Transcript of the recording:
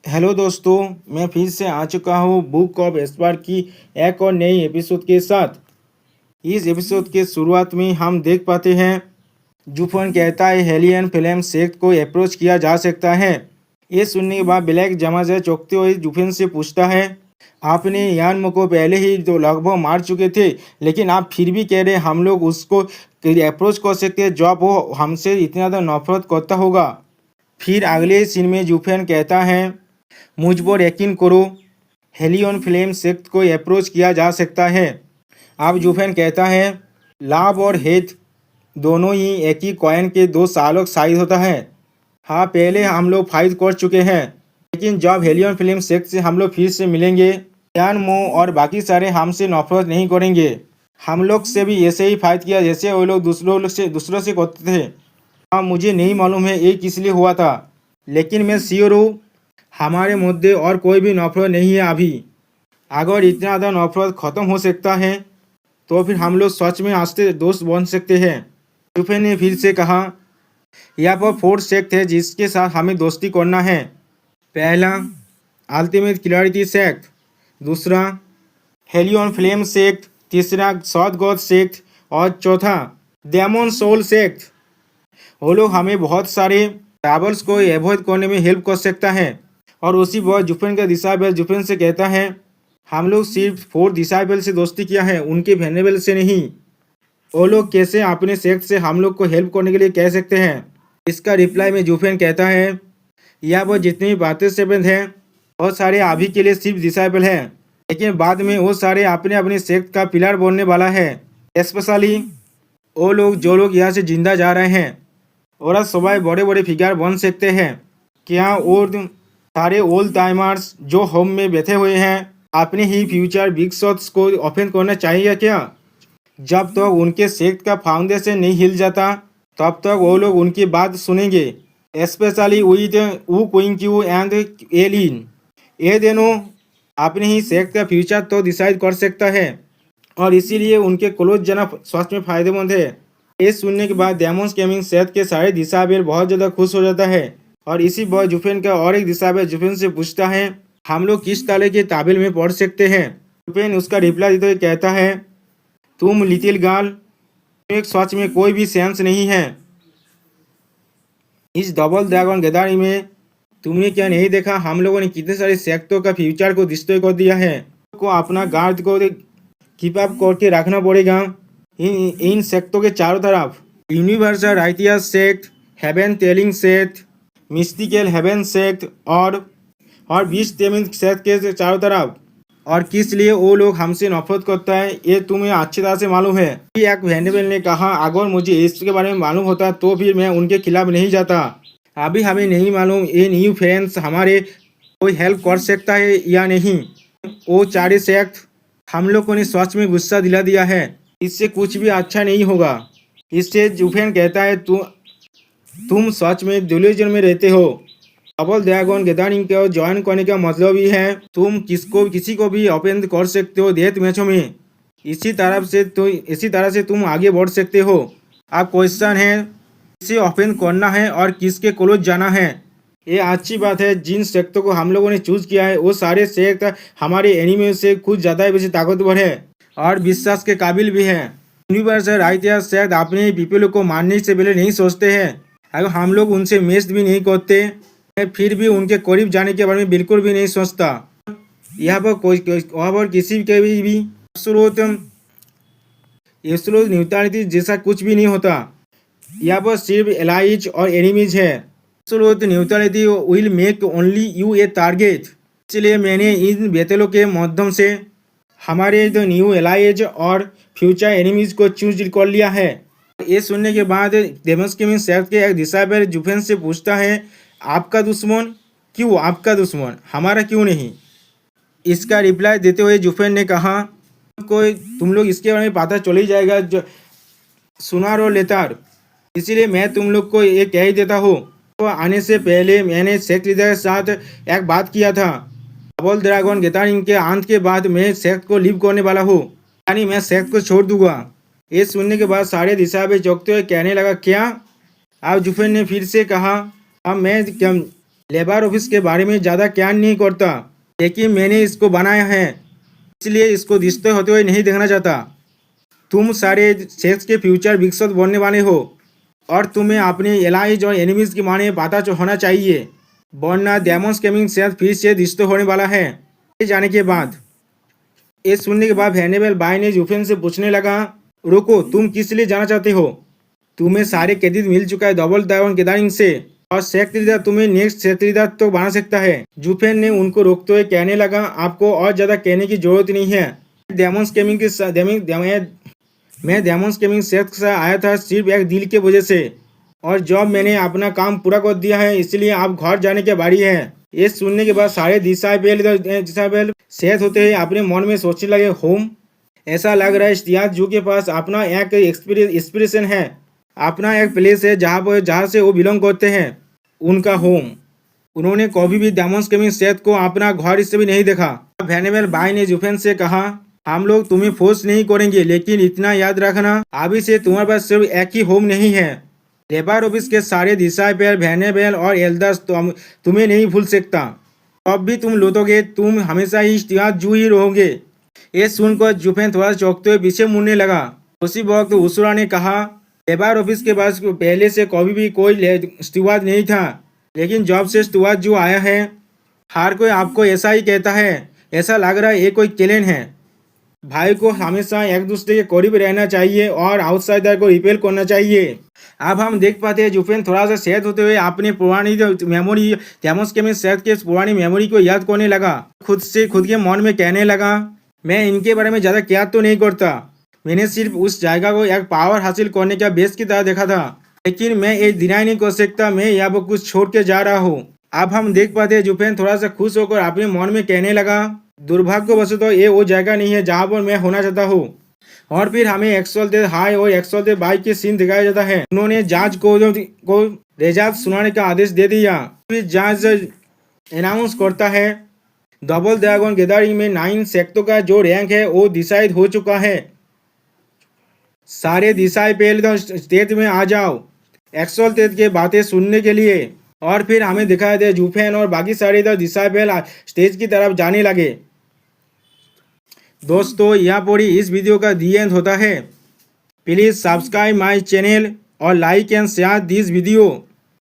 Hello दोस्तों, मैं फिर से आ चुका हूँ बुक ऑफ एस्पार की एक और नई एपिसोड के साथ। इस एपिसोड के शुरुआत में हम देख पाते हैं जूफन कहता है हेलियन फ्लेम सेक्ट को अप्रोच किया जा सकता है। ये सुनने के बाद ब्लैक जमाजा चौंकते हुए जूफन से पूछता है, आपने यानमो को पहले ही तो लगभग मार चुके थे, लेकिन आप फिर भी कह रहे हम लोग उसको अप्रोच कर सकते हैं जब वो हमसे इतना ज़्यादा नफरत करता होगा। फिर अगले सीन में जूफन कहता है, मुझ पर यकीन करो, हेलियन फ्लेम सेक्ट को अप्रोच किया जा सकता है। अब जूफन कहता है, लाभ और हेट दोनों ही एक ही कॉइन के दो सालों साइड होता है। हाँ, पहले हम लोग फाइट कर चुके हैं, लेकिन जब हेलियन फ्लेम सेक्ट से हम लोग फिर से मिलेंगे, यान मो और बाकी सारे हमसे नफरत नहीं करेंगे। हम लोग से भी ऐसे ही फाइट किया जैसे वो लोग दूसरों से करते थे। हाँ, मुझे नहीं मालूम है ये किस लिए हुआ था, लेकिन मैं श्योर हूँ हमारे मध्य और कोई भी नफरत नहीं है अभी। अगर इतना ज़्यादा नफरत ख़त्म हो सकता है तो फिर हम लोग सच में आस्ते दोस्त बन सकते हैं। यूफे ने फिर से कहा, यहाँ पर 4 सेक्ट है जिसके साथ हमें दोस्ती करना है। पहला, अल्टीमेट क्लैरिटी सेक्ट। दूसरा, हेलियन फ्लेम सेक्ट। तीसरा, सॉद गॉड सेक्ट। और चौथा, डेमन सोल सेक्ट। वो लोग हमें बहुत सारे ट्रैवल्स को एवॉइड करने में हेल्प कर सकता है। और उसी वक्त जुफेन का डिसाइबल जुफेन से कहता है, हम लोग सिर्फ 4 डिसाइबल से दोस्ती किया है, उनके वेनेबल से नहीं। वो लोग कैसे अपने सेक्ट से हम लोग को हेल्प करने के लिए कह सकते हैं। इसका रिप्लाई में जुफेन कहता है, यह वो जितनी भी बातें सेबंद हैं बहुत सारे अभी के लिए सिर्फ डिसाइबल हैं, लेकिन बाद में वो सारे अपने अपने सेक्ट का पिलर बनने वाला है। स्पेशली वो लोग जो लोग यहाँ से जिंदा जा रहे हैं और सबाई बड़े बड़े फिगर बन सकते हैं। क्या और सारे ओल्ड टाइमर्स जो होम में बैठे हुए हैं अपने ही फ्यूचर बिग शॉट्स को ओपन करना चाहिए क्या? जब तक तो उनके सेक्ट का फाउंडेशन नहीं हिल जाता तब तक तो वो लोग उनकी बात सुनेंगे। स्पेशली विद वू क्विंक्यू एंड एलिन, ये दोनों अपने ही सेक्ट का फ्यूचर तो डिसाइड कर सकता है और इसीलिए उनके क्लोज जाना सच में फायदेमंद है। ये सुनने के बाद डेमोन्स गेमिंग सेट के सारे दिशाबेल बहुत ज़्यादा खुश हो जाता है और इसी बार जुफेन का और एक दिशाबेल जुफेन से पूछता है, हम लोग किस तरह के ताबिल में पढ़ सकते हैं? जुफेन उसका रिप्लाई देते हुए कहता है, तुम लिटिल गर्ल, एक सच में कोई भी सेंस नहीं है। इस डबल ड्रैगन गैदरिंग में तुमने क्या नहीं देखा हम लोगों ने कितने सारे सेक्टों का फ्यूचर को डिस्ट्रॉय कर दिया है। को अपना गार्ड को कीप अप करके रखना पड़ेगा इन सेक्टों के चारों तरफ। Universal idea sect, heaven telling sect, mystical heaven sect और 20 तेमिन सेक्ट के चारों तरफ। और किस लिए वो लोग हमसे नफरत करता है ये तुम्हें अच्छी तरह से मालूम है। एक वेनेबल ने कहा, अगर मुझे इसके बारे में मालूम होता तो फिर मैं उनके खिलाफ नहीं जाता। अभी हमें नहीं मालूम ये न्यू फ्रेंड्स हमारे कोई हेल्प कर सकता है या नहीं। वो चारे सेक्ट हम लोगों ने सच में गुस्सा दिला दिया है, इससे कुछ भी अच्छा नहीं होगा। इससे जुफेन कहता है, तुम सच में डिल्यूजन में रहते हो। डबल ड्रैगन गैदरिंग को ज्वाइन करने का मतलब ही है तुम किसी को भी ओपन कर सकते हो डेथ मैचों में। इसी तरह से तुम आगे बढ़ सकते हो। अब क्वेश्चन है किसे ओपन करना है और किसके क्लोज जाना है। ये अच्छी बात है, जिन सेक्टों को हम लोगों ने चूज किया है वो सारे सेक्ट हमारे एनिमी से कुछ ज़्यादा बेसी ताकतवर है और विश्वास के काबिल भी है। यूनिवर्सल आइडिया सेक्ट अपने पीपल को मारने से पहले नहीं सोचते हैं। अगर हम लोग उनसे मैच भी नहीं करते, मैं फिर भी उनके करीब जाने के बारे में बिल्कुल भी नहीं सोचता। यहाँ पर किसी के भी एब्सोल्यूट न्यूट्रलिटी जैसा कुछ भी नहीं होता। यहाँ पर सिर्फ एलाइज और एनिमीज है। Absolute neutrality will make only U A target. इसलिए मैंने इन बेतलों के माध्यम से हमारे जो न्यू एलाइज और फ्यूचर एनिमीज को चूज कर लिया है। ये सुनने के बाद डेमोन्स गेमिंग सेक्ट के एक डिसाइबल जुफेन से पूछता है, आपका दुश्मन? क्यों आपका दुश्मन, हमारा क्यों नहीं? इसका रिप्लाई देते हुए जुफेन ने कहा, कोई तुम लोग इसके बारे में पता चल ही जाएगा जो सुनार और लेतार, इसीलिए मैं तुम लोग को ये कह ही देता हूँ। तो आने से पहले मैंने सेक्ट लीडर के साथ एक बात किया था। डबल ड्रैगन गैदरिंग के अंत के बाद मैं सेक्ट को लीव करने वाला हूँ, यानी मैं सेक्ट को छोड़ दूंगा। ये सुनने के बाद सारे दिशा में चौंकते हुए कहने लगा, क्या? अब जुफेन ने फिर से कहा, अब लेबर ऑफिस के बारे में ज़्यादा क्या नहीं करता, लेकिन मैंने इसको बनाया है, इसलिए इसको रिश्ते होते हुए नहीं देखना चाहता। तुम सारे सेक्स के फ्यूचर विकसित बनने वाले हो और तुम्हें अपने एलाइज और एनिमीज के माने पता होना चाहिए, वरना डेमोन्स गेमिंग सेक्स फिर से रिश्ते होने वाला है। ये जाने के बाद, ये सुनने के बाद हैनिबल बाय ने जुफेन से पूछने लगा, रुको, तुम किस लिए जाना चाहते हो? तुम्हें सारे क्रेडिट मिल चुका है डबल ड्रैगन गैदरिंग से, और सेक्रेटरी तुम्हें नेक्स्ट सेक्रेटरी तो बना सकता है। जुफेन ने उनको रोकते हुए कहने लगा, आपको और ज़्यादा कहने की जरूरत नहीं है। डेमोन्स गेमिंग मैं डेमोन्स गेमिंग सेक्स से आया था सिर्फ एक दिल के वजह से, और जब मैंने अपना काम पूरा कर दिया है, इसलिए आप घर जाने के बारी है। ये सुनने के बाद सारे डिसाइबल सेहत होते हैं अपने मन में सोचने लगे, होम, ऐसा लग रहा है स्टियाज जू के पास अपना एक इंस्पिरेशन है, अपना एक प्लेस है जहाँ से वो बिलोंग करते हैं, उनका होम। उन्होंने कभी भी डेमोन्स गेमिंग सेक्स को अपना घर इससे भी नहीं देखा। हैनिबल बाय ने जुफेन से कहा, हम लोग तुम्हें फोर्स नहीं करेंगे, लेकिन इतना याद रखना, अभी से तुम्हारे पास सिर्फ एक ही होम नहीं है। लेबर ऑफिस के सारे डिसाइबल, हैनिबल और एल्डर्स तुम्हें नहीं भूल सकता। अब भी तुम लौटोगे, तुम हमेशा ही स्टियाज जू ही रहोगे। ये सुनकर जुफेन थोड़ा चौंकते हुए पीछे मुड़ने लगा। उसी वक्त उसुरा ने कहा, लेबर ऑफिस के पास पहले से कभी भी कोई स्टिवाज नहीं था, लेकिन जब से स्टिवाज जू आया है, हर कोई आपको ऐसा ही कहता है। ऐसा लग रहा है ये कोई चैलेंज है। भाई को हमेशा एक दूसरे के करीब रहना चाहिए और आउटसाइडर को रिपेल करना चाहिए। अब हम देख पाते हैं जुफेन थोड़ा सा सेहत होते हुए अपनी पुरानी मेमोरी, डेमोन्स गेमिंग सेक्स के पुरानी मेमोरी को याद करने लगा। खुद के मन में कहने लगा, मैं इनके बारे में ज़्यादा याद तो नहीं करता, मैंने सिर्फ उस जगह को एक पावर हासिल करने का बेस की तरह देखा था, लेकिन मैं ये डिनाई नहीं कर सकता मैं यहाँ पर कुछ छोड़ के जा रहा हूँ। अब हम देख पाते हैं जुफेन थोड़ा सा खुश होकर अपने मन में कहने लगा, दुर्भाग्यवश तो ये वो जगह नहीं है जहाँ पर मैं होना चाहता हूँ। और फिर हमें एक्सल दे हाई और एक्सल दे बाई के सीन दिखाया जाता है। उन्होंने जज को रिजल्ट सुनाने का आदेश दे दिया। फिर जज अनाउंस करता है, डबल ड्रैगन गैदरिंग में 9 सेक्टों का जो रैंक है वो डिसाइड हो चुका है। सारे डिसाइबल स्टेज में आ जाओ एक्सल तेज के बातें सुनने के लिए। और फिर हमें दिखाया दे जुफेन और बाकी सारे डिसाइबल स्टेज की तरफ जाने लगे। दोस्तों, यहाँ पर ही इस वीडियो का दी एंड होता है। प्लीज़ सब्सक्राइब माय चैनल और like and share this video.